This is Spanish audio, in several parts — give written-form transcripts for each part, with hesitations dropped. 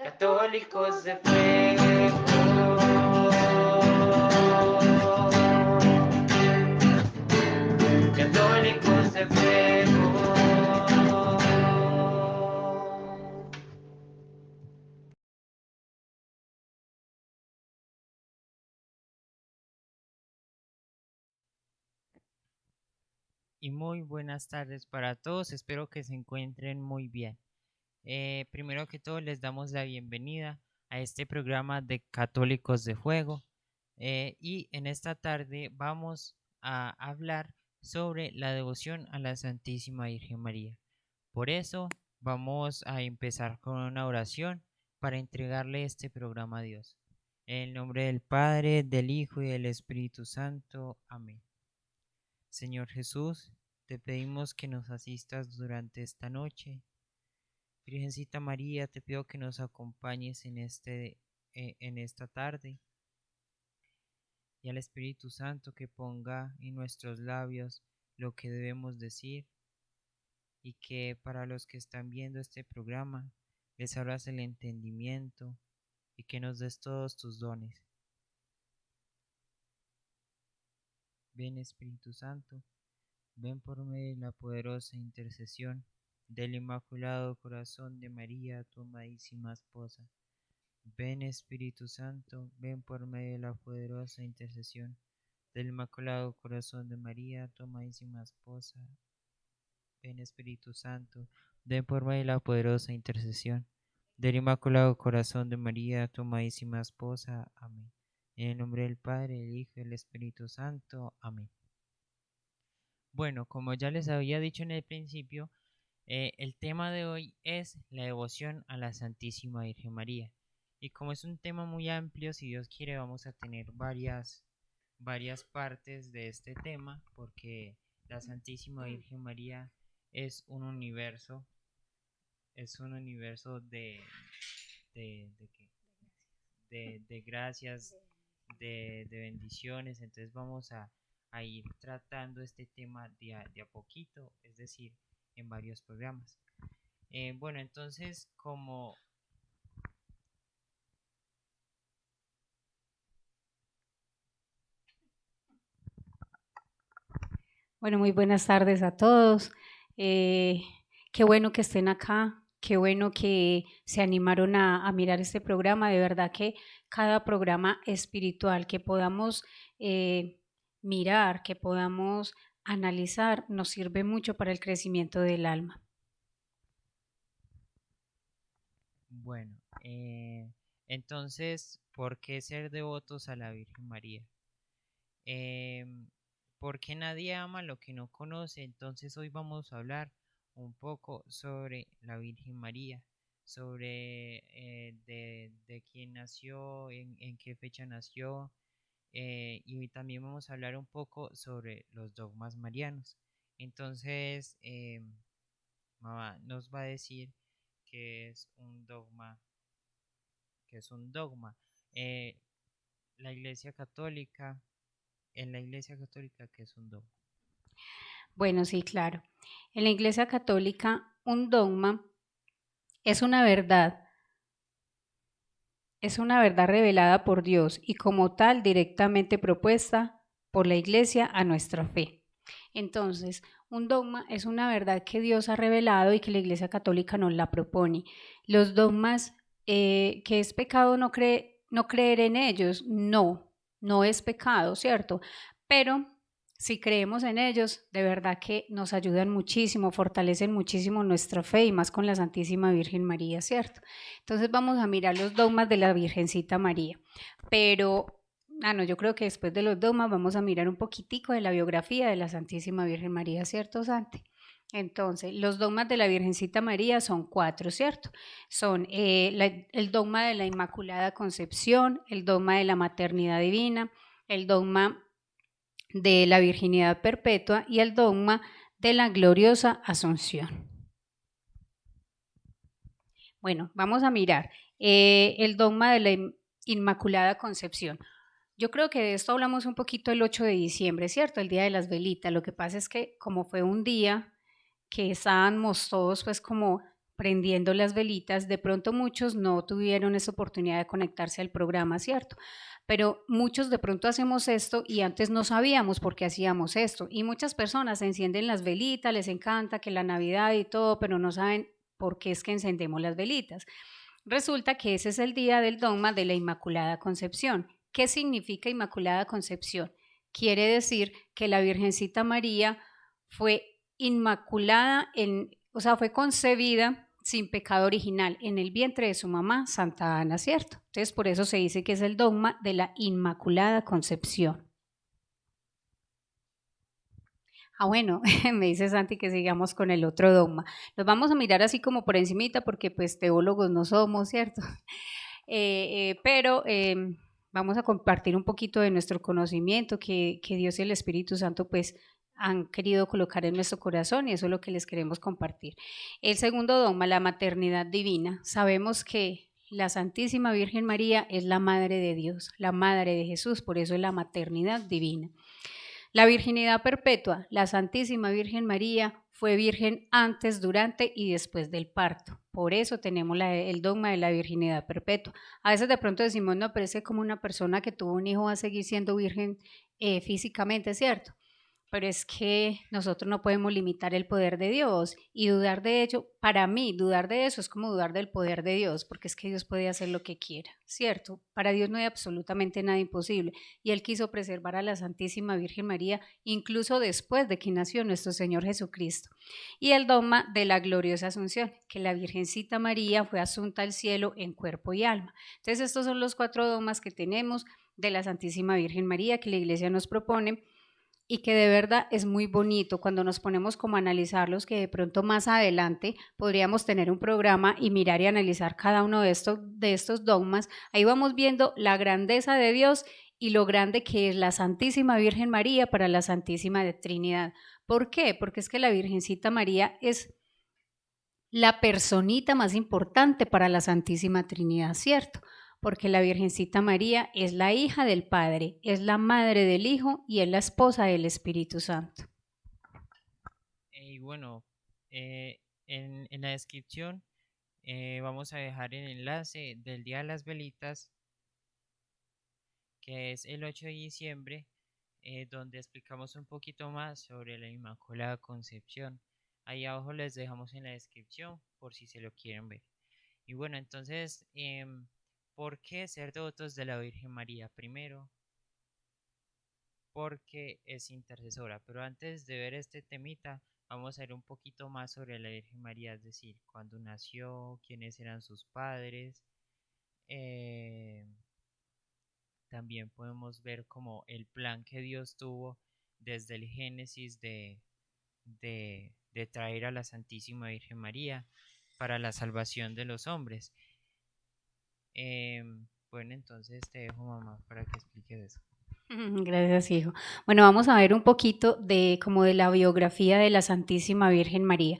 Católicos de fuego. Católicos de fuego. Y muy buenas tardes para todos, espero que se encuentren muy bien. Primero que todo les damos la bienvenida a este programa de Católicos de Fuego y en esta tarde vamos a hablar sobre la devoción a la Santísima Virgen María. Por eso vamos a empezar con una oración para entregarle este programa a Dios. En el nombre del Padre, del Hijo y del Espíritu Santo. Amén. Señor Jesús, te pedimos que nos asistas durante esta noche. Virgencita María, te pido que nos acompañes en esta tarde y al Espíritu Santo que ponga en nuestros labios lo que debemos decir y que para los que están viendo este programa les abras el entendimiento y que nos des todos tus dones. Ven Espíritu Santo. Ven por medio de la poderosa intercesión del Inmaculado Corazón de María, tu amadísima esposa. Ven Espíritu Santo, ven por medio de la poderosa intercesión del Inmaculado Corazón de María, tu amadísima esposa. Ven Espíritu Santo, ven por medio de la poderosa intercesión del Inmaculado Corazón de María, tu amadísima esposa. Amén. En el nombre del Padre, del Hijo y del Espíritu Santo. Amén. Bueno, como ya les había dicho en el principio, el tema de hoy es la devoción a la Santísima Virgen María. Y como es un tema muy amplio, si Dios quiere, vamos a tener varias partes de este tema, porque la Santísima Virgen María es un universo, es un universo de, ¿qué? De gracias, de bendiciones. Entonces vamos a ir tratando este tema de a poquito, es decir, en varios programas. Bueno, entonces como Bueno, muy buenas tardes a todos. Eh, Qué bueno que estén acá, qué bueno que se animaron a mirar este programa. De verdad que cada programa espiritual que podamos eh, mirar, que podamos analizar, nos sirve mucho para el crecimiento del alma. Bueno, entonces, ¿por qué ser devotos a la Virgen María? ¿Por qué nadie ama lo que no conoce? Entonces hoy vamos a hablar un poco sobre la Virgen María, sobre de quién nació, en qué fecha nació, y también vamos a hablar un poco sobre los dogmas marianos. Entonces, mamá nos va a decir qué es un dogma, qué es un dogma. Eh, la Iglesia Católica, en la Iglesia Católica, ¿qué es un dogma? Bueno, sí, claro. En la Iglesia Católica, un dogma es una verdad. Es una verdad revelada por Dios y como tal directamente propuesta por la Iglesia a nuestra fe. Entonces, un dogma es una verdad que Dios ha revelado y que la Iglesia Católica nos la propone. Los dogmas, que es pecado no creer en ellos, no es pecado, ¿cierto? Pero si creemos en ellos, de verdad que nos ayudan muchísimo, fortalecen muchísimo nuestra fe y más con la Santísima Virgen María, ¿cierto? Entonces vamos a mirar los dogmas de la Virgencita María. Pero, no, yo creo que después de los dogmas vamos a mirar un poquitico de la biografía de la Santísima Virgen María, ¿cierto, Santi? Entonces, los dogmas de la Virgencita María son cuatro, ¿cierto? Son el dogma de la Inmaculada Concepción, el dogma de la Maternidad Divina, el dogma de la Virginidad Perpetua y el dogma de la Gloriosa Asunción. Bueno, vamos a mirar el dogma de la Inmaculada Concepción. Yo creo que de esto hablamos un poquito el 8 de diciembre, ¿cierto? El día de las velitas. Lo que pasa es que como fue un día que estábamos todos pues como prendiendo las velitas. De pronto muchos no tuvieron esa oportunidad de conectarse al programa, ¿cierto? Pero muchos de pronto hacemos esto y antes no sabíamos por qué hacíamos esto. Y muchas personas encienden las velitas, les encanta que la Navidad y todo, pero no saben por qué es que encendemos las velitas. Resulta que ese es el día del dogma de la Inmaculada Concepción. ¿Qué significa Inmaculada Concepción? Quiere decir que la Virgencita María fue inmaculada, o sea, fue concebida sin pecado original en el vientre de su mamá, Santa Ana, ¿cierto? Entonces, por eso se dice que es el dogma de la Inmaculada Concepción. Bueno, me dice Santi que sigamos con el otro dogma. Los vamos a mirar así como por encimita porque pues teólogos no somos, ¿cierto? Pero vamos a compartir un poquito de nuestro conocimiento que Dios y el Espíritu Santo pues han querido colocar en nuestro corazón, y eso es lo que les queremos compartir. El segundo dogma, la maternidad divina. Sabemos que la Santísima Virgen María es la Madre de Dios, la Madre de Jesús, por eso es la maternidad divina. La virginidad perpetua, la Santísima Virgen María fue virgen antes, durante y después del parto. Por eso tenemos el dogma de la virginidad perpetua. A veces de pronto decimos, no, pero es que como una persona que tuvo un hijo va a seguir siendo virgen físicamente, ¿cierto? Pero es que nosotros no podemos limitar el poder de Dios, y dudar de ello, para mí, dudar de eso es como dudar del poder de Dios, porque es que Dios puede hacer lo que quiera, ¿cierto? Para Dios no hay absolutamente nada imposible, y Él quiso preservar a la Santísima Virgen María incluso después de que nació nuestro Señor Jesucristo. Y el dogma de la gloriosa Asunción, que la Virgencita María fue asunta al cielo en cuerpo y alma. Entonces estos son los 4 dogmas que tenemos de la Santísima Virgen María que la Iglesia nos propone, y que de verdad es muy bonito cuando nos ponemos como a analizarlos, que de pronto más adelante podríamos tener un programa y mirar y analizar cada uno de estos dogmas. Ahí vamos viendo la grandeza de Dios y lo grande que es la Santísima Virgen María para la Santísima Trinidad. ¿Por qué? Porque es que la Virgencita María es la personita más importante para la Santísima Trinidad, ¿cierto? Porque la Virgencita María es la hija del Padre, es la madre del Hijo y es la esposa del Espíritu Santo. Y bueno, en la descripción vamos a dejar el enlace del Día de las Velitas, que es el 8 de diciembre, donde explicamos un poquito más sobre la Inmaculada Concepción. Ahí abajo les dejamos en la descripción por si se lo quieren ver. Y bueno, entonces, ¿por qué ser devotos de la Virgen María? Primero, porque es intercesora. Pero antes de ver este temita, vamos a ver un poquito más sobre la Virgen María, es decir, cuándo nació, quiénes eran sus padres. También podemos ver como el plan que Dios tuvo desde el Génesis de traer a la Santísima Virgen María para la salvación de los hombres. Bueno, entonces te dejo, mamá, para que expliques eso. Gracias, hijo. Bueno, vamos a ver un poquito de la biografía de la Santísima Virgen María.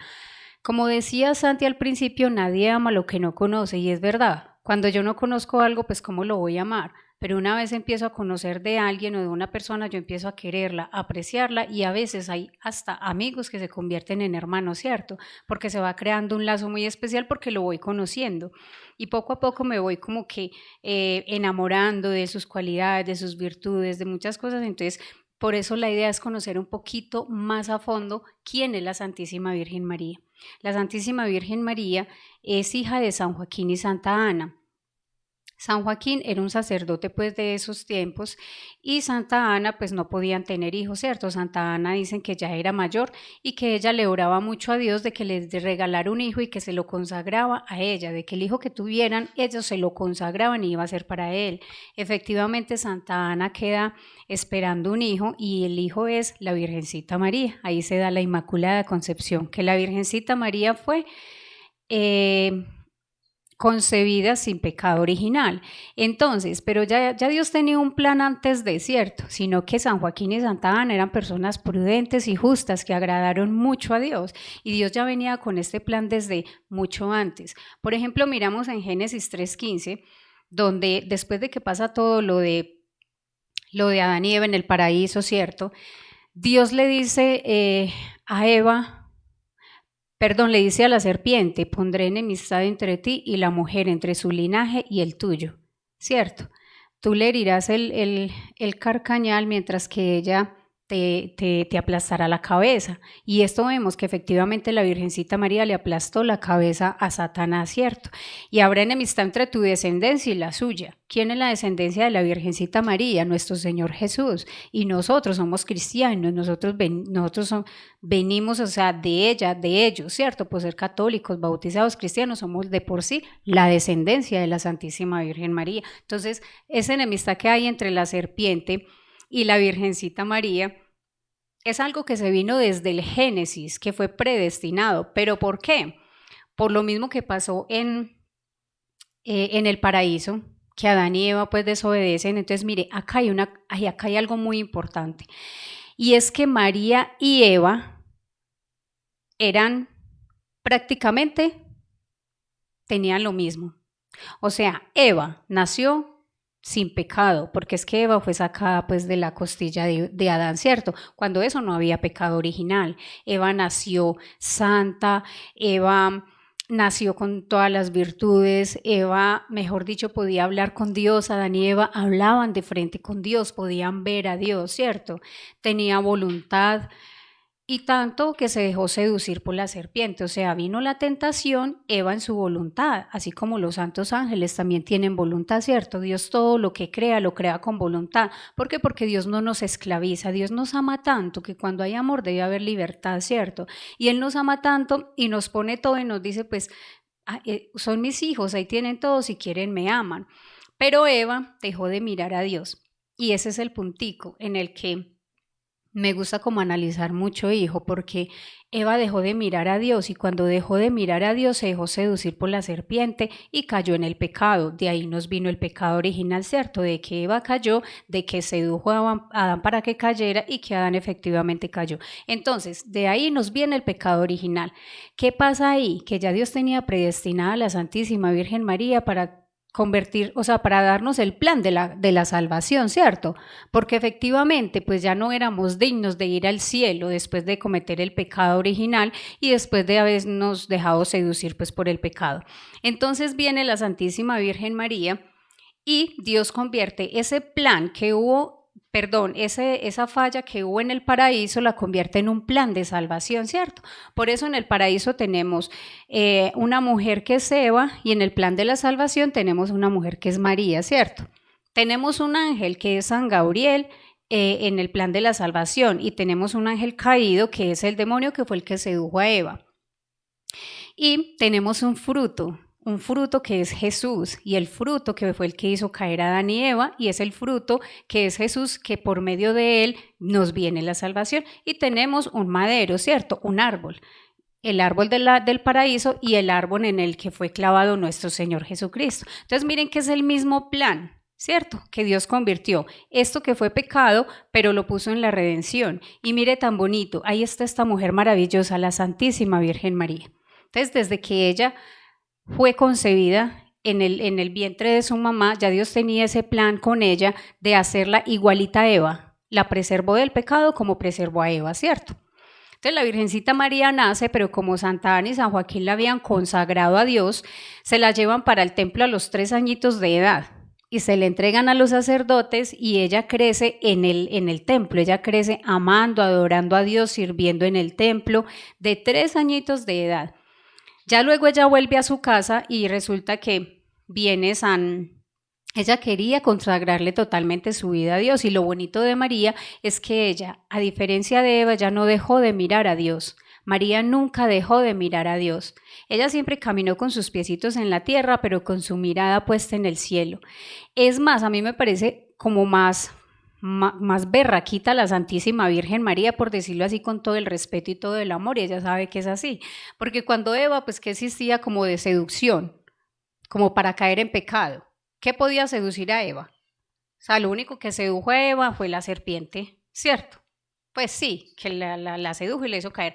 Como decía Santi al principio, nadie ama lo que no conoce, y es verdad. Cuando yo no conozco algo, pues ¿cómo lo voy a amar? Pero una vez empiezo a conocer de alguien o de una persona, yo empiezo a quererla, a apreciarla, y a veces hay hasta amigos que se convierten en hermanos, ¿cierto? Porque se va creando un lazo muy especial porque lo voy conociendo, y poco a poco me voy como que enamorando de sus cualidades, de sus virtudes, de muchas cosas. Entonces, por eso la idea es conocer un poquito más a fondo quién es la Santísima Virgen María. La Santísima Virgen María es hija de San Joaquín y Santa Ana. San Joaquín era un sacerdote pues de esos tiempos, y Santa Ana pues no podían tener hijos, ¿cierto? Santa Ana dicen que ya era mayor y que ella le oraba mucho a Dios de que les regalara un hijo y que se lo consagraba a ella, de que el hijo que tuvieran ellos se lo consagraban y iba a ser para él. Efectivamente, Santa Ana queda esperando un hijo, y el hijo es la Virgencita María. Ahí se da la Inmaculada Concepción, que la Virgencita María fue concebida sin pecado original. Entonces, pero ya Dios tenía un plan antes de, ¿cierto? Sino que San Joaquín y Santa Ana eran personas prudentes y justas que agradaron mucho a Dios, y Dios ya venía con este plan desde mucho antes. Por ejemplo, miramos en Génesis 3:15, donde después de que pasa todo lo de Adán y Eva en el paraíso, ¿cierto? Dios le dice a Eva, le dice a la serpiente, pondré enemistad entre ti y la mujer, entre su linaje y el tuyo, ¿cierto? Tú le herirás el carcañal mientras que ella te aplastará la cabeza. Y esto vemos que efectivamente la Virgencita María le aplastó la cabeza a Satanás, ¿cierto? Y habrá enemistad entre tu descendencia y la suya. ¿Quién es la descendencia de la Virgencita María? Nuestro Señor Jesús. Y nosotros somos cristianos, nosotros venimos, o sea, de ella, de ellos, ¿cierto? Por ser católicos, bautizados, cristianos, somos de por sí la descendencia de la Santísima Virgen María. Entonces, esa enemistad que hay entre la serpiente y la Virgencita María es algo que se vino desde el Génesis, que fue predestinado. ¿Pero por qué? Por lo mismo que pasó en el paraíso, que Adán y Eva pues desobedecen. Entonces, mire, acá hay algo muy importante. Y es que María y Eva eran prácticamente, tenían lo mismo. O sea, Eva nació sin pecado, porque es que Eva fue sacada pues de la costilla de Adán, ¿cierto? Cuando eso no había pecado original. Eva nació santa, Eva nació con todas las virtudes, Eva, mejor dicho, podía hablar con Dios, Adán y Eva hablaban de frente con Dios, podían ver a Dios, ¿cierto? Tenía voluntad. Y tanto que se dejó seducir por la serpiente, o sea, vino la tentación, Eva en su voluntad, así como los santos ángeles también tienen voluntad, ¿cierto? Dios todo lo que crea, lo crea con voluntad. ¿Por qué? Porque Dios no nos esclaviza, Dios nos ama tanto que cuando hay amor debe haber libertad, ¿cierto? Y Él nos ama tanto y nos pone todo y nos dice, pues, son mis hijos, ahí tienen todo, si quieren me aman. Pero Eva dejó de mirar a Dios y ese es el puntico en el que me gusta como analizar mucho, hijo, porque Eva dejó de mirar a Dios y cuando dejó de mirar a Dios se dejó seducir por la serpiente y cayó en el pecado. De ahí nos vino el pecado original, ¿cierto? De que Eva cayó, de que sedujo a Adán para que cayera y que Adán efectivamente cayó. Entonces, de ahí nos viene el pecado original. ¿Qué pasa ahí? Que ya Dios tenía predestinada a la Santísima Virgen María para convertir, o sea, para darnos el plan de la salvación, ¿cierto? Porque efectivamente, pues ya no éramos dignos de ir al cielo después de cometer el pecado original y después de habernos dejado seducir pues por el pecado. Entonces viene la Santísima Virgen María y Dios convierte ese plan que hubo, esa falla que hubo en el paraíso la convierte en un plan de salvación, ¿cierto? Por eso en el paraíso tenemos una mujer que es Eva y en el plan de la salvación tenemos una mujer que es María, ¿cierto? Tenemos un ángel que es San Gabriel en el plan de la salvación y tenemos un ángel caído que es el demonio que fue el que sedujo a Eva. Y tenemos un fruto que es Jesús y el fruto que fue el que hizo caer a Adán y Eva y es el fruto que es Jesús que por medio de él nos viene la salvación y tenemos un madero, ¿cierto? Un árbol, el árbol del paraíso y el árbol en el que fue clavado nuestro Señor Jesucristo. Entonces miren que es el mismo plan, ¿cierto? Que Dios convirtió esto que fue pecado, pero lo puso en la redención y mire tan bonito, ahí está esta mujer maravillosa, la Santísima Virgen María. Entonces desde que ella fue concebida en el vientre de su mamá, ya Dios tenía ese plan con ella de hacerla igualita a Eva. La preservó del pecado como preservó a Eva, ¿cierto? Entonces la Virgencita María nace, pero como Santa Ana y San Joaquín la habían consagrado a Dios, se la llevan para el templo a los 3 añitos de edad y se le entregan a los sacerdotes y ella crece en el templo, ella crece amando, adorando a Dios, sirviendo en el templo de 3 añitos de edad. Ya luego ella vuelve a su casa y resulta que viene ella quería consagrarle totalmente su vida a Dios y lo bonito de María es que ella, a diferencia de Eva, ya no dejó de mirar a Dios. María nunca dejó de mirar a Dios. Ella siempre caminó con sus piecitos en la tierra, pero con su mirada puesta en el cielo. Es más, a mí me parece como más berraquita la Santísima Virgen María, por decirlo así, con todo el respeto y todo el amor, y ella sabe que es así, porque cuando Eva, pues que existía como de seducción, como para caer en pecado, ¿qué podía seducir a Eva? O sea, lo único que sedujo a Eva fue la serpiente, ¿cierto? Pues sí, que la sedujo y la hizo caer.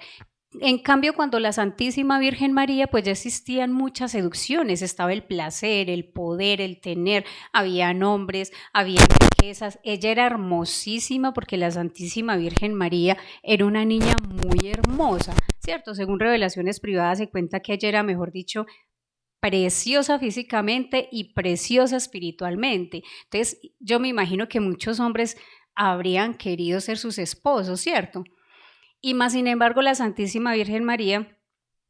En cambio, cuando la Santísima Virgen María, pues ya existían muchas seducciones, estaba el placer, el poder, el tener, había hombres, había riquezas, ella era hermosísima porque la Santísima Virgen María era una niña muy hermosa, ¿cierto? Según revelaciones privadas se cuenta que ella era, mejor dicho, preciosa físicamente y preciosa espiritualmente. Entonces, yo me imagino que muchos hombres habrían querido ser sus esposos, ¿cierto? Y más sin embargo, la Santísima Virgen María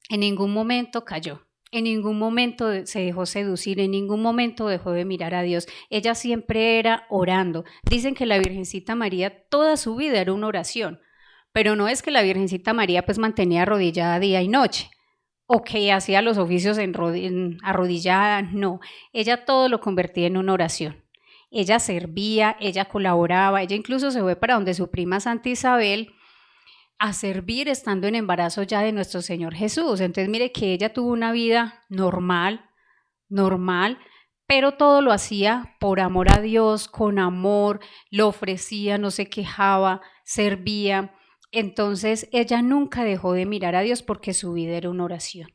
en ningún momento cayó. En ningún momento se dejó seducir, en ningún momento dejó de mirar a Dios. Ella siempre era orando. Dicen que la Virgencita María toda su vida era una oración, pero no es que la Virgencita María pues mantenía arrodillada día y noche o que hacía los oficios arrodillada, no. Ella todo lo convertía en una oración. Ella servía, ella colaboraba, ella incluso se fue para donde su prima Santa Isabel a servir estando en embarazo ya de nuestro Señor Jesús. Entonces mire que ella tuvo una vida normal, pero todo lo hacía por amor a Dios, con amor, lo ofrecía, no se quejaba, servía. Entonces ella nunca dejó de mirar a Dios porque su vida era una oración.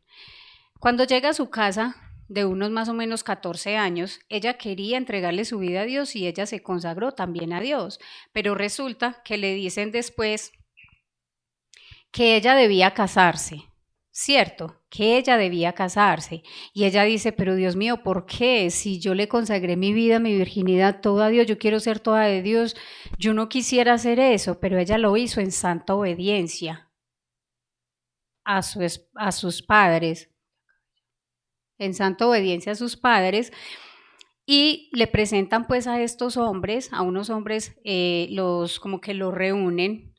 Cuando llega a su casa, de unos más o menos 14 años, ella quería entregarle su vida a Dios y ella se consagró también a Dios, pero resulta que le dicen después que ella debía casarse, ¿cierto? Que ella debía casarse. Y ella dice, pero Dios mío, ¿por qué? Si yo le consagré mi vida, mi virginidad, toda a Dios, yo quiero ser toda de Dios, yo no quisiera hacer eso, pero ella lo hizo en santa obediencia a sus padres, en santa obediencia a sus padres. Y le presentan pues a estos hombres, a unos hombres, como que los reúnen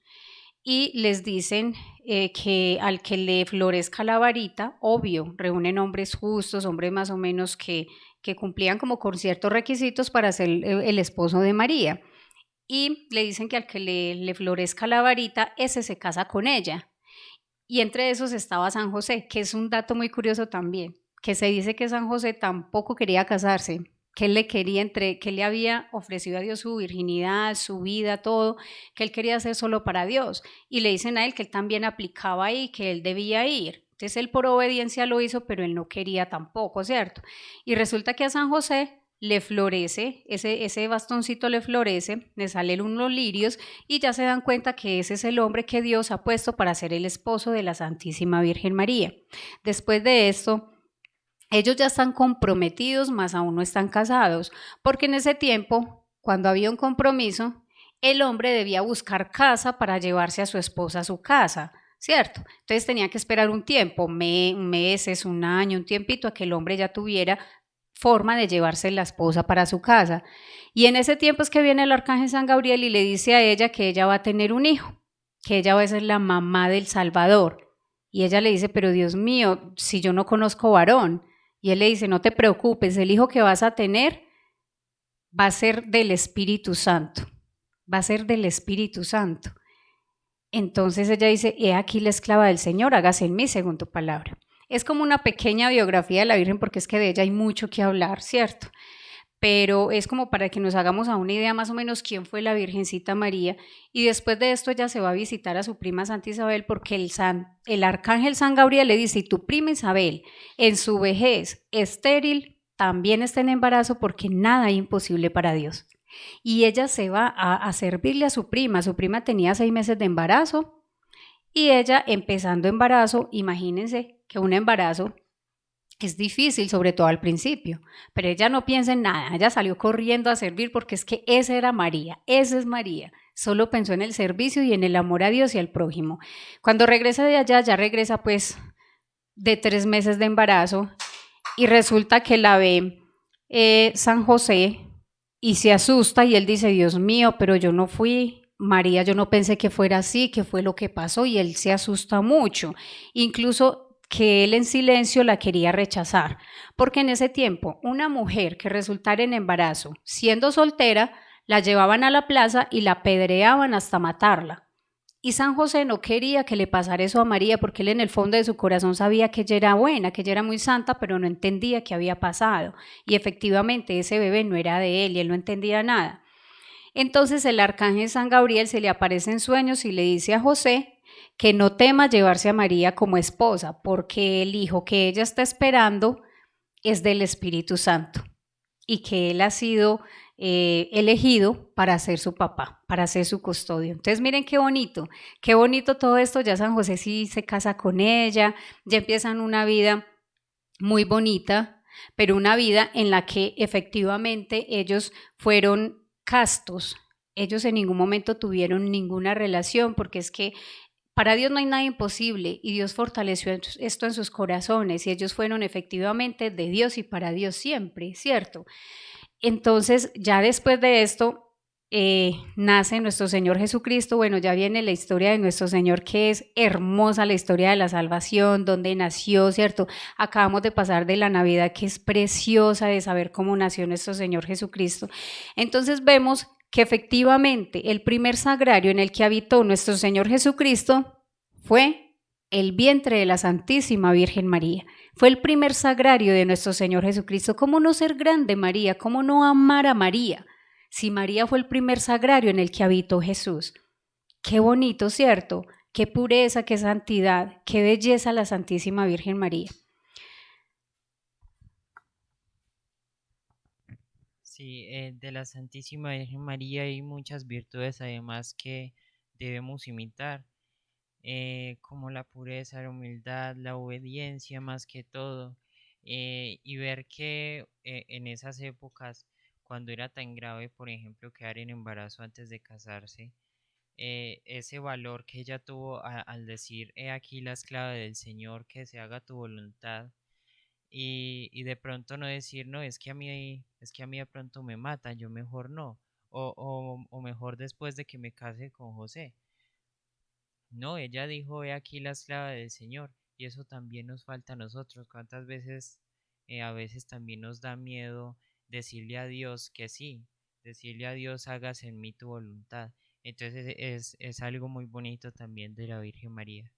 y les dicen que al que le florezca la varita, obvio, reúnen hombres justos, hombres más o menos que cumplían como con ciertos requisitos para ser el esposo de María. Y le dicen que al que le florezca la varita, ese se casa con ella. Y entre esos estaba San José, que es un dato muy curioso también, que se dice que San José tampoco quería casarse, que él le quería que él le había ofrecido a Dios su virginidad, su vida, todo, que él quería hacer solo para Dios. Y le dicen a él que él también aplicaba ahí, que él debía ir. Entonces él por obediencia lo hizo, pero él no quería tampoco, ¿cierto? Y resulta que a San José le florece, ese bastoncito le florece, le salen unos lirios y ya se dan cuenta que ese es el hombre que Dios ha puesto para ser el esposo de la Santísima Virgen María. Después de esto, ellos ya están comprometidos, más aún no están casados, porque en ese tiempo, cuando había un compromiso, el hombre debía buscar casa para llevarse a su esposa a su casa, ¿cierto? Entonces tenía que esperar un tiempo, meses, un año, un tiempito, a que el hombre ya tuviera forma de llevarse la esposa para su casa. Y en ese tiempo es que viene el arcángel San Gabriel y le dice a ella que ella va a tener un hijo, que ella va a ser la mamá del Salvador. Y ella le dice, pero Dios mío, si yo no conozco varón. Y él le dice, no te preocupes, el hijo que vas a tener va a ser del Espíritu Santo, va a ser del Espíritu Santo. Entonces ella dice, he aquí la esclava del Señor, hágase en mí según tu palabra. Es como una pequeña biografía de la Virgen porque es que de ella hay mucho que hablar, ¿cierto? Pero es como para que nos hagamos a una idea más o menos quién fue la Virgencita María. Y después de esto ella se va a visitar a su prima Santa Isabel porque el arcángel San Gabriel le dice, y tu prima Isabel en su vejez estéril también está en embarazo porque nada es imposible para Dios. Y ella se va a servirle a su prima tenía 6 meses de embarazo y ella empezando embarazo, imagínense que un embarazo es difícil, sobre todo al principio, pero ella no piensa en nada, ella salió corriendo a servir porque es que esa era María, esa es María, solo pensó en el servicio y en el amor a Dios y al prójimo. Cuando regresa de allá, ya regresa pues de 3 meses de embarazo y resulta que la ve San José y se asusta y él dice, Dios mío, pero yo no fui, María, yo no pensé que fuera así, ¿qué fue lo que pasó? Y él se asusta mucho, incluso que él en silencio la quería rechazar, porque en ese tiempo una mujer que resultara en embarazo, siendo soltera, la llevaban a la plaza y la apedreaban hasta matarla. Y San José no quería que le pasara eso a María porque él en el fondo de su corazón sabía que ella era buena, que ella era muy santa, pero no entendía qué había pasado. Y efectivamente ese bebé no era de él y él no entendía nada. Entonces el arcángel San Gabriel se le aparece en sueños y le dice a José que no tema llevarse a María como esposa, porque el hijo que ella está esperando es del Espíritu Santo y que él ha sido elegido para ser su papá, para ser su custodio. Entonces miren qué bonito todo esto. Ya San José sí se casa con ella, ya empiezan una vida muy bonita, pero una vida en la que efectivamente ellos fueron castos. Ellos en ningún momento tuvieron ninguna relación, porque es que para Dios no hay nada imposible y Dios fortaleció esto en sus corazones y ellos fueron efectivamente de Dios y para Dios siempre, ¿cierto? Entonces, ya después de esto, nace nuestro Señor Jesucristo. Bueno, ya viene la historia de nuestro Señor, que es hermosa, la historia de la salvación, donde nació, ¿cierto? Acabamos de pasar de la Navidad, que es preciosa, de saber cómo nació nuestro Señor Jesucristo. Entonces vemos que efectivamente el primer sagrario en el que habitó nuestro Señor Jesucristo fue el vientre de la Santísima Virgen María. Fue el primer sagrario de nuestro Señor Jesucristo. ¿Cómo no ser grande María? ¿Cómo no amar a María? Si María fue el primer sagrario en el que habitó Jesús. Qué bonito, ¿cierto? Qué pureza, qué santidad, qué belleza la Santísima Virgen María. Sí, de la Santísima Virgen María hay muchas virtudes además que debemos imitar, como la pureza, la humildad, la obediencia más que todo, y ver que en esas épocas, cuando era tan grave, por ejemplo, quedar en embarazo antes de casarse, ese valor que ella tuvo al decir, he aquí la esclava del Señor, que se haga tu voluntad, y de pronto no decir, no, es que a mí de pronto me matan, yo mejor no, o mejor después de que me case con José. No, ella dijo, he aquí la esclava del Señor, y eso también nos falta a nosotros. ¿Cuántas veces, a veces también nos da miedo decirle a Dios que sí, decirle a Dios, hágase en mí tu voluntad? Entonces es algo muy bonito también de la Virgen María.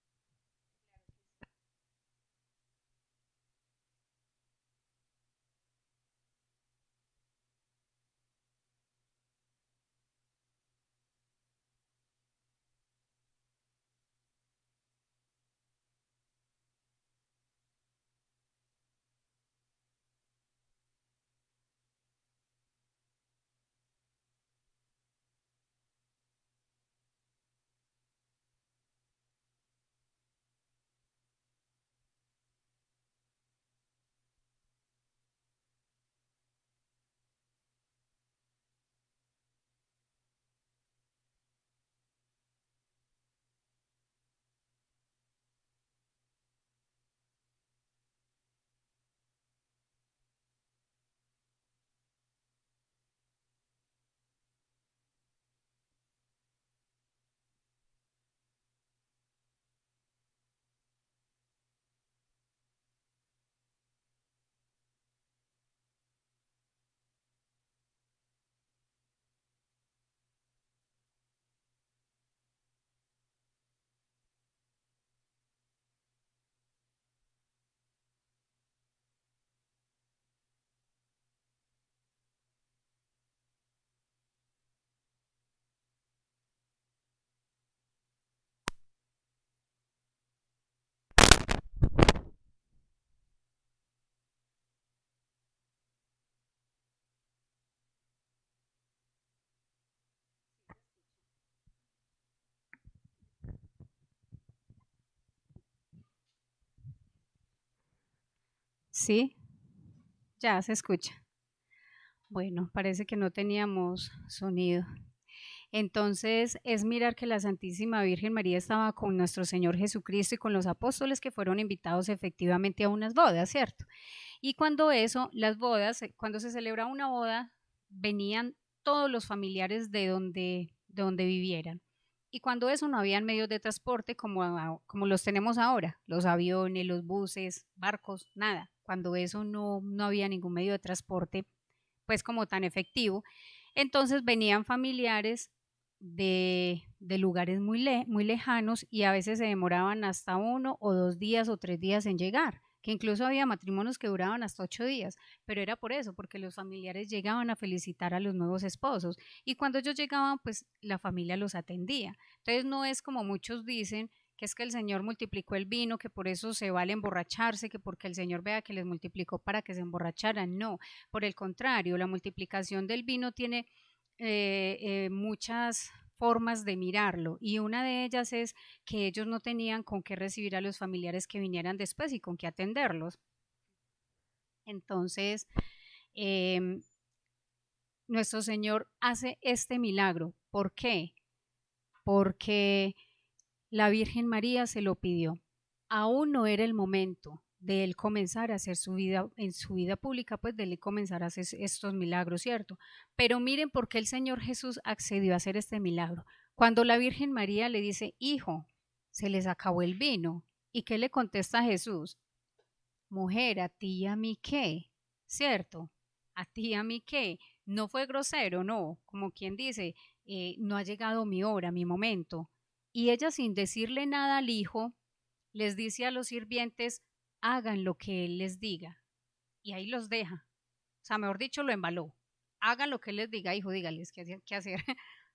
¿Sí? Ya se escucha. Bueno, parece que no teníamos sonido. Entonces es mirar que la Santísima Virgen María estaba con nuestro Señor Jesucristo y con los apóstoles que fueron invitados efectivamente a unas bodas, ¿cierto? Y cuando eso, las bodas, cuando se celebra una boda, venían todos los familiares de donde vivieran. Y cuando eso no habían medios de transporte como los tenemos ahora, los aviones, los buses, barcos, nada. Cuando eso no había ningún medio de transporte, pues como tan efectivo. Entonces venían familiares de lugares muy lejanos y a veces se demoraban hasta 1 o 2 días o 3 días en llegar, que incluso había matrimonios que duraban hasta 8 días, pero era por eso, porque los familiares llegaban a felicitar a los nuevos esposos y cuando ellos llegaban, pues la familia los atendía. Entonces no es como muchos dicen que es que el Señor multiplicó el vino, que por eso se vale emborracharse, que porque el Señor vea que les multiplicó para que se emborracharan. No, por el contrario, la multiplicación del vino tiene muchas formas de mirarlo y una de ellas es que ellos no tenían con qué recibir a los familiares que vinieran después y con qué atenderlos. Entonces, eh, nuestro Señor hace este milagro. ¿Por qué? Porque la Virgen María se lo pidió. Aún no era el momento de él comenzar a hacer su vida, en su vida pública, pues de él comenzar a hacer estos milagros, ¿cierto? Pero miren por qué el Señor Jesús accedió a hacer este milagro. Cuando la Virgen María le dice, hijo, se les acabó el vino. ¿Y qué le contesta Jesús? Mujer, ¿a ti y a mí qué? ¿Cierto? ¿A ti y a mí qué? No fue grosero, no, como quien dice, no ha llegado mi hora, mi momento. Y ella sin decirle nada al hijo, les dice a los sirvientes, hagan lo que él les diga. Y ahí los deja. O sea, mejor dicho, lo embaló. Hagan lo que él les diga, hijo, dígales qué hacer.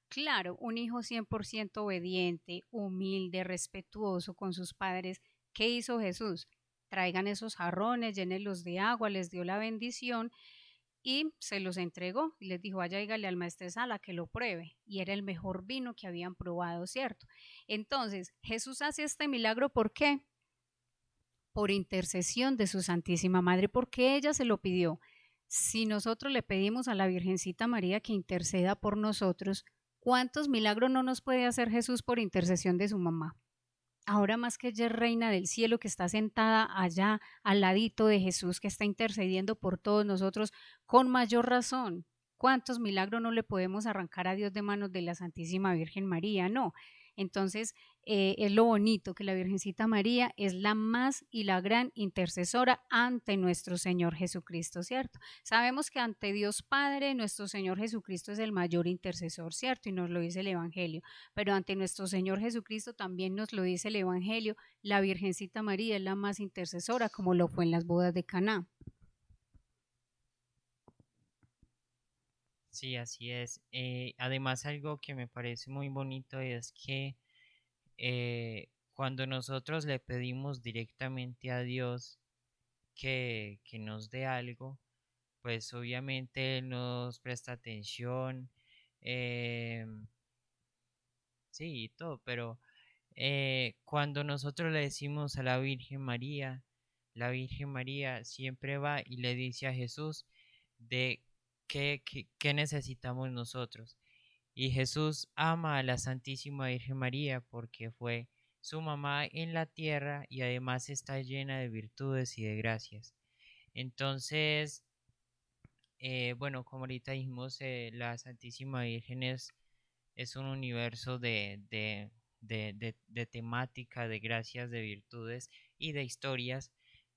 Claro, un hijo 100% obediente, humilde, respetuoso con sus padres. ¿Qué hizo Jesús? Traigan esos jarrones, llénenlos de agua, les dio la bendición y se los entregó y les dijo, vaya, dígale al maestresala que lo pruebe. Y era el mejor vino que habían probado, ¿cierto? Entonces, Jesús hace este milagro, ¿por qué? Por intercesión de su Santísima Madre, porque ella se lo pidió. Si nosotros le pedimos a la Virgencita María que interceda por nosotros, ¿cuántos milagros no nos puede hacer Jesús por intercesión de su mamá? Ahora más que ella es reina del cielo, que está sentada allá al ladito de Jesús, que está intercediendo por todos nosotros, con mayor razón. ¿Cuántos milagros no le podemos arrancar a Dios de manos de la Santísima Virgen María? No. Entonces, es lo bonito que la Virgencita María es la más y la gran intercesora ante nuestro Señor Jesucristo, ¿cierto? Sabemos que ante Dios Padre, nuestro Señor Jesucristo es el mayor intercesor, ¿cierto? Y nos lo dice el Evangelio. Pero ante nuestro Señor Jesucristo también nos lo dice el Evangelio, la Virgencita María es la más intercesora, como lo fue en las bodas de Caná. Sí, así es. Además, algo que me parece muy bonito es que cuando nosotros le pedimos directamente a Dios que nos dé algo, pues obviamente Él nos presta atención, eh, sí, y todo, pero cuando nosotros le decimos a la Virgen María siempre va y le dice a Jesús de qué necesitamos nosotros. Y Jesús ama a la Santísima Virgen María porque fue su mamá en la tierra y además está llena de virtudes y de gracias. Entonces, bueno, como ahorita dijimos, la Santísima Virgen es un universo de temática, de gracias, de virtudes y de historias,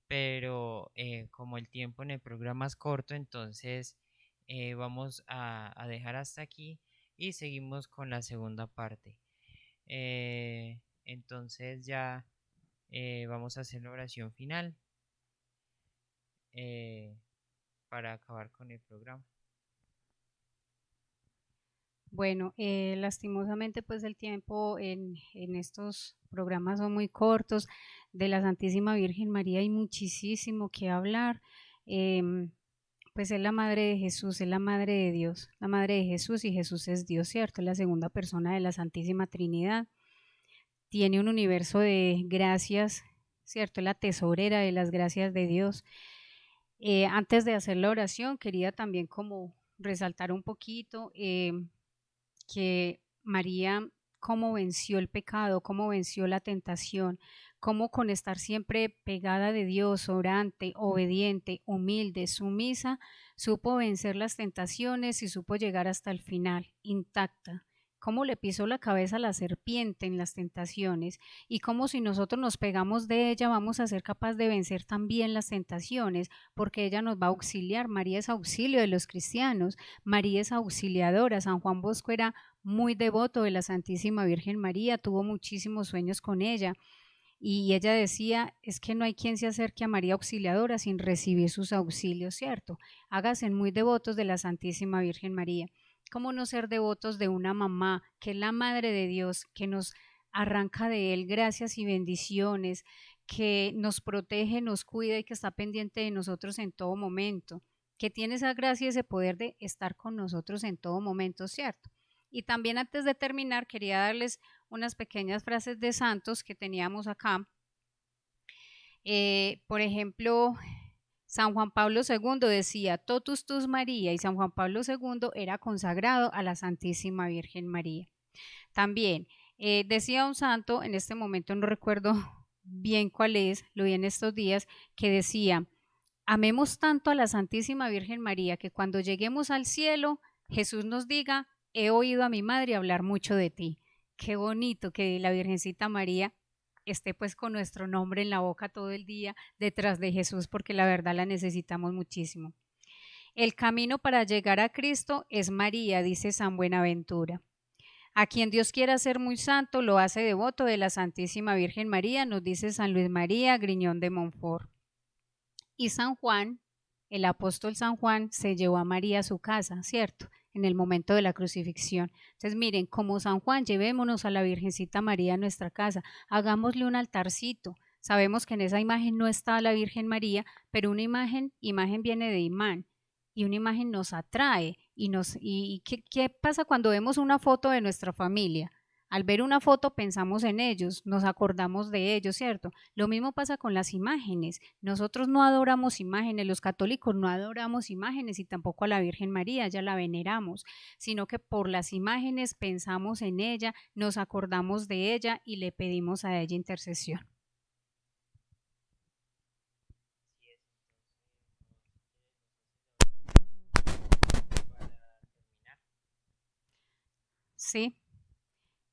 pero como el tiempo en el programa es corto, entonces vamos a dejar hasta aquí y seguimos con la segunda parte. Entonces ya vamos a hacer la oración final eh, para acabar con el programa. Bueno, lastimosamente pues el tiempo en estos programas son muy cortos. De la Santísima Virgen María hay muchísimo que hablar. Pues es la madre de Jesús, es la madre de Dios, la madre de Jesús y Jesús es Dios, ¿cierto? Es la segunda persona de la Santísima Trinidad. Tiene un universo de gracias, ¿cierto? Es la tesorera de las gracias de Dios. Antes de hacer la oración, quería también como resaltar un poquito que María, cómo venció el pecado, cómo venció la tentación, cómo con estar siempre pegada de Dios, orante, obediente, humilde, sumisa, supo vencer las tentaciones y supo llegar hasta el final, intacta. Cómo le pisó la cabeza a la serpiente en las tentaciones y cómo si nosotros nos pegamos de ella vamos a ser capaces de vencer también las tentaciones porque ella nos va a auxiliar. María es auxilio de los cristianos, María es auxiliadora. San Juan Bosco era muy devoto de la Santísima Virgen María, tuvo muchísimos sueños con ella y ella decía, es que no hay quien se acerque a María Auxiliadora sin recibir sus auxilios, ¿cierto? Háganse muy devotos de la Santísima Virgen María. ¿Cómo no ser devotos de una mamá que es la Madre de Dios, que nos arranca de Él gracias y bendiciones, que nos protege, nos cuida y que está pendiente de nosotros en todo momento, que tiene esa gracia y ese poder de estar con nosotros en todo momento, ¿cierto? Y también antes de terminar, quería darles unas pequeñas frases de santos que teníamos acá. Por ejemplo, San Juan Pablo II decía, Totus tus María, y San Juan Pablo II era consagrado a la Santísima Virgen María. También decía un santo, en este momento no recuerdo bien cuál es, lo vi en estos días, que decía, amemos tanto a la Santísima Virgen María que cuando lleguemos al cielo, Jesús nos diga, he oído a mi madre hablar mucho de ti. Qué bonito que la Virgencita María esté pues con nuestro nombre en la boca todo el día detrás de Jesús, porque la verdad la necesitamos muchísimo. El camino para llegar a Cristo es María, dice San Buenaventura. A quien Dios quiera ser muy santo, lo hace devoto de la Santísima Virgen María, nos dice San Luis María Griñón de Montfort. Y San Juan, el apóstol San Juan, se llevó a María a su casa, ¿cierto? En el momento de la crucifixión. Entonces, miren, como San Juan, llevémonos a la Virgencita María a nuestra casa, hagámosle un altarcito. Sabemos que en esa imagen no está la Virgen María, pero una imagen viene de imán, y una imagen nos atrae. ¿Y qué pasa cuando vemos una foto de nuestra familia? Al ver una foto pensamos en ellos, nos acordamos de ellos, ¿cierto? Lo mismo pasa con las imágenes. Nosotros no adoramos imágenes, los católicos no adoramos imágenes y tampoco a la Virgen María, ya la veneramos, sino que por las imágenes pensamos en ella, nos acordamos de ella y le pedimos a ella intercesión. Sí.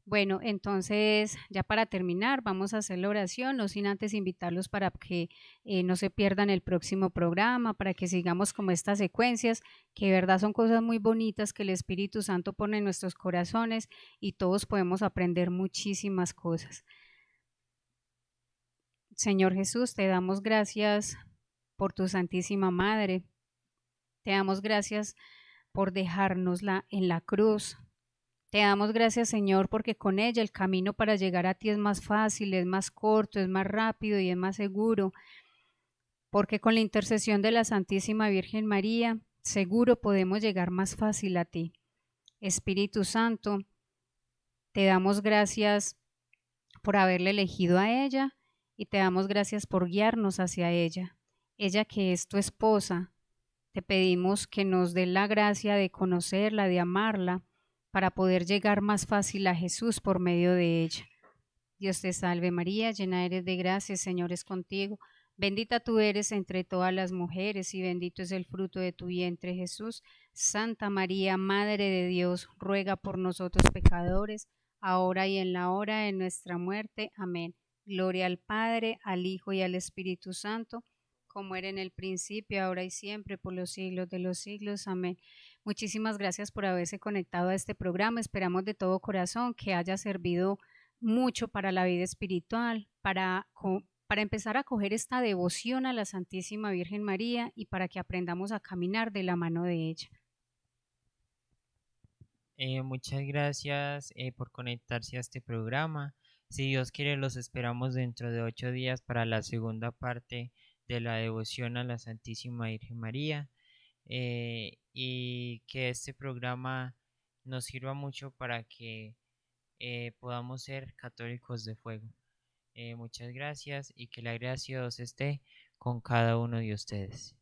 Bueno, entonces ya para terminar vamos a hacer la oración, no sin antes invitarlos para que no se pierdan el próximo programa, para que sigamos como estas secuencias, que de verdad son cosas muy bonitas que el Espíritu Santo pone en nuestros corazones y todos podemos aprender muchísimas cosas. Señor Jesús, te damos gracias por tu Santísima Madre, te damos gracias por dejárnosla en la cruz. Te damos gracias, Señor, porque con ella el camino para llegar a ti es más fácil, es más corto, es más rápido y es más seguro, porque con la intercesión de la Santísima Virgen María, seguro podemos llegar más fácil a ti. Espíritu Santo, te damos gracias por haberle elegido a ella y te damos gracias por guiarnos hacia ella. Ella que es tu esposa, te pedimos que nos dé la gracia de conocerla, de amarla, para poder llegar más fácil a Jesús por medio de ella. Dios te salve María, llena eres de gracia, el Señor es contigo. Bendita tú eres entre todas las mujeres y bendito es el fruto de tu vientre Jesús. Santa María, Madre de Dios, ruega por nosotros pecadores, ahora y en la hora de nuestra muerte. Amén. Gloria al Padre, al Hijo y al Espíritu Santo, como era en el principio, ahora y siempre, por los siglos de los siglos. Amén. Muchísimas gracias por haberse conectado a este programa. Esperamos de todo corazón que haya servido mucho para la vida espiritual, para empezar a coger esta devoción a la Santísima Virgen María y para que aprendamos a caminar de la mano de ella. Muchas gracias por conectarse a este programa. Si Dios quiere, los esperamos dentro de 8 días para la segunda parte de la devoción a la Santísima Virgen María. Y que este programa nos sirva mucho para que podamos ser católicos de fuego. Muchas gracias y que la gracia de Dios esté con cada uno de ustedes.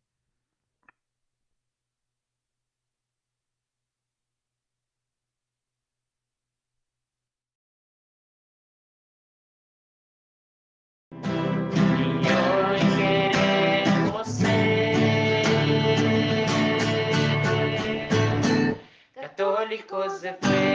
Católicos de fe.